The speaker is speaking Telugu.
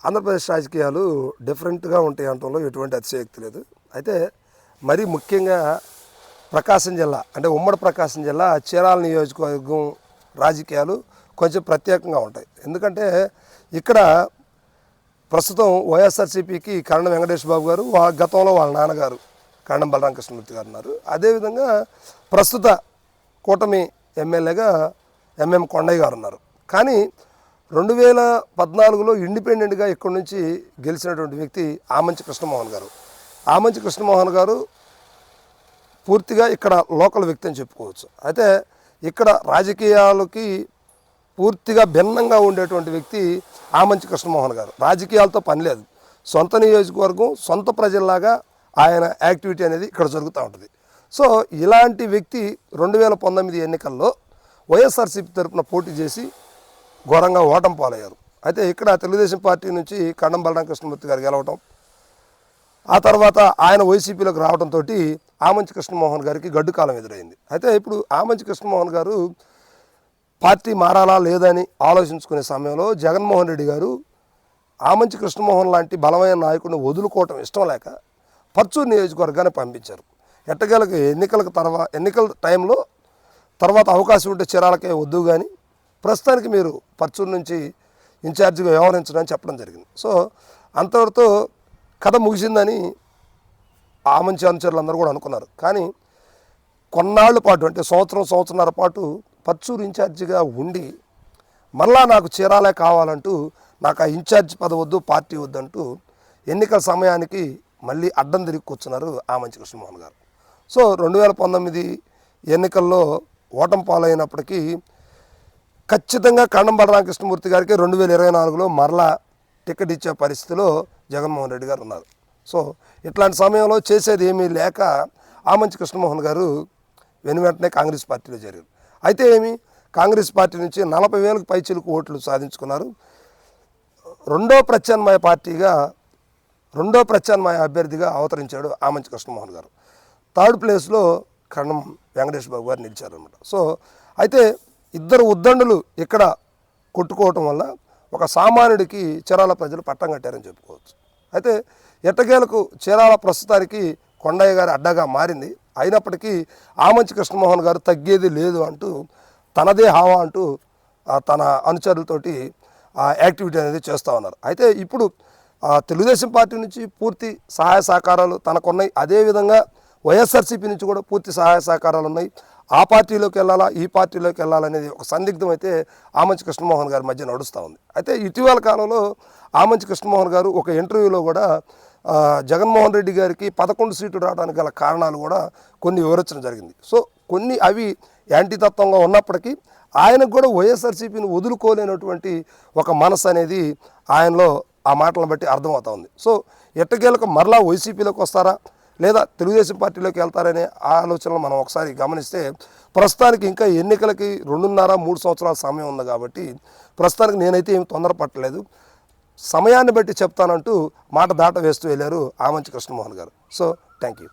ఆంధ్రప్రదేశ్ రాజకీయాలు డిఫరెంట్గా ఉంటాయి అనటంలో ఎటువంటి అతిశయోక్తి లేదు. అయితే మరీ ముఖ్యంగా ప్రకాశం జిల్లా అంటే ఉమ్మడి ప్రకాశం జిల్లా చీరాల నియోజకవర్గం రాజకీయాలు కొంచెం ప్రత్యేకంగా ఉంటాయి. ఎందుకంటే ఇక్కడ ప్రస్తుతం వైఎస్ఆర్సీపీకి కరణం వెంకటేష్ బాబు గారు, గతంలో వాళ్ళ నాన్నగారు కరణం బలరామకృష్ణమూర్తి గారు ఉన్నారు. అదేవిధంగా ప్రస్తుత కూటమి ఎమ్మెల్యేగా ఎంఎం కొండయ్య గారు ఉన్నారు. కానీ 2014లో ఇండిపెండెంట్గా ఇక్కడి నుంచి గెలిచినటువంటి వ్యక్తి ఆమంచి కృష్ణమోహన్ గారు. ఆమంచి కృష్ణమోహన్ గారు పూర్తిగా ఇక్కడ లోకల్ వ్యక్తి అని చెప్పుకోవచ్చు. అయితే ఇక్కడ రాజకీయాలకి పూర్తిగా భిన్నంగా ఉండేటువంటి వ్యక్తి ఆమంచి కృష్ణమోహన్ గారు. రాజకీయాలతో పని లేదు, సొంత నియోజకవర్గం సొంత ప్రజల్లాగా ఆయన యాక్టివిటీ అనేది ఇక్కడ జరుగుతూ ఉంటుంది. సో ఇలాంటి వ్యక్తి 2019 ఎన్నికల్లో వైఎస్ఆర్సీపీ తరఫున పోటీ చేసి ఘోరంగా ఓటమి పాలయ్యారు. అయితే ఇక్కడ తెలుగుదేశం పార్టీ నుంచి కరణం బలరామకృష్ణమూర్తి గారు గెలవటం, ఆ తర్వాత ఆయన వైసీపీలోకి రావడంతో ఆమంచి కృష్ణమోహన్ గారికి గడ్డు కాలం ఎదురైంది. అయితే ఇప్పుడు ఆమంచి కృష్ణమోహన్ గారు పార్టీ మారాలా లేదని ఆలోచించుకునే సమయంలో జగన్మోహన్ రెడ్డి గారు ఆమంచి కృష్ణమోహన్ లాంటి బలమైన నాయకుడిని వదులుకోవటం ఇష్టం లేక పర్చూరు నియోజకవర్గాన్ని పంపించారు. ఎట్టకేలకు ఎన్నికల టైంలో తర్వాత అవకాశం ఉంటే చీరాలకే వద్దు కానీ ప్రస్తుతానికి మీరు పర్చూరు నుంచి ఇన్ఛార్జిగా వ్యవహరించడానికి చెప్పడం జరిగింది. సో అంతవరతో కథ ముగిసిందని ఆమంచి అనుచరులందరూ కూడా అనుకున్నారు. కానీ కొన్నాళ్ళ పాటు అంటే సంవత్సరంన్నర పాటు పర్చూరు ఇన్ఛార్జిగా ఉండి మళ్ళా నాకు చీరాలే కావాలంటూ నాకు ఆ ఇన్ఛార్జ్ పదవి వద్దు, పార్టీ వద్దంటూ ఎన్నికల సమయానికి మళ్ళీ అడ్డం తిరిగి కూర్చున్నారు ఆమంచి కృష్ణమోహన్ గారు. సో 2019 ఎన్నికల్లో ఓటమి పాలైనప్పటికీ ఖచ్చితంగా కరణం బలరామకృష్ణమూర్తి గారికి 2024లో మరలా టికెట్ ఇచ్చే పరిస్థితిలో జగన్మోహన్ రెడ్డి గారు ఉన్నారు. సో ఇట్లాంటి సమయంలో చేసేది ఏమీ లేక ఆమంచి కృష్ణమోహన్ గారు వెంటనే కాంగ్రెస్ పార్టీలో చేరారు. అయితే కాంగ్రెస్ పార్టీ నుంచి 40,000కు పైచిలకు ఓట్లు సాధించుకున్నారు. రెండో ప్రత్యామ్నాయ అభ్యర్థిగా అవతరించాడు ఆమంచి కృష్ణమోహన్ గారు. థర్డ్ ప్లేస్లో కరణం వెంకటేష్ బాబు గారు నిలిచారనమాట. సో అయితే ఇద్దరు ఉద్దండులు ఇక్కడ కొట్టుకోవటం వల్ల ఒక సామాన్యుడికి చీరాల ప్రజలు పట్టం కట్టారని చెప్పుకోవచ్చు. అయితే ఎట్టకేలకు చీరాల ప్రస్తుతానికి కొండయ్య గారి అడ్డగా మారింది. అయినప్పటికీ ఆమంచి కృష్ణమోహన్ గారు తగ్గేది లేదు అంటూ తనదే హావా అంటూ తన అనుచరులతోటి యాక్టివిటీ అనేది చేస్తూ ఉన్నారు. అయితే ఇప్పుడు తెలుగుదేశం పార్టీ నుంచి పూర్తి సహాయ సహకారాలు తనకున్నాయి. అదేవిధంగా వైఎస్ఆర్సీపీ నుంచి కూడా పూర్తి సహాయ సహకారాలు ఉన్నాయి. ఆ పార్టీలోకి వెళ్ళాలా ఈ పార్టీలోకి వెళ్ళాలనేది ఒక సందిగ్ధం అయితే ఆమంచి కృష్ణమోహన్ గారి మధ్య నడుస్తూ ఉంది. అయితే ఇటీవల కాలంలో ఆమంచి కృష్ణమోహన్ గారు ఒక ఇంటర్వ్యూలో కూడా జగన్మోహన్ రెడ్డి గారికి 11 సీట్లు రావడానికి గల కారణాలు కూడా కొన్ని వివరించడం జరిగింది. సో కొన్ని అవి యాంటీతత్వంగా ఉన్నప్పటికీ ఆయనకు కూడా వైఎస్ఆర్సీపీని వదులుకోలేనటువంటి ఒక మనసు అనేది ఆయనలో ఆ మాటలను బట్టి అర్థమవుతా ఉంది. సో ఎట్టకేలకు మరలా వైసీపీలోకి వస్తారా లేదా తెలుగుదేశం పార్టీలోకి వెళ్తారనే ఆలోచనలు మనం ఒకసారి గమనిస్తే ప్రస్తుతానికి ఇంకా ఎన్నికలకి 2.5-3 సంవత్సరాల సమయం ఉంది కాబట్టి ప్రస్తుతానికి నేనైతే ఏమి తొందరపట్టలేదు, సమయాన్ని బట్టి చెప్తానంటూ మాట దాట వేస్తూ వెళ్ళారు ఆమంచి కృష్ణమోహన్ గారు. So thank you.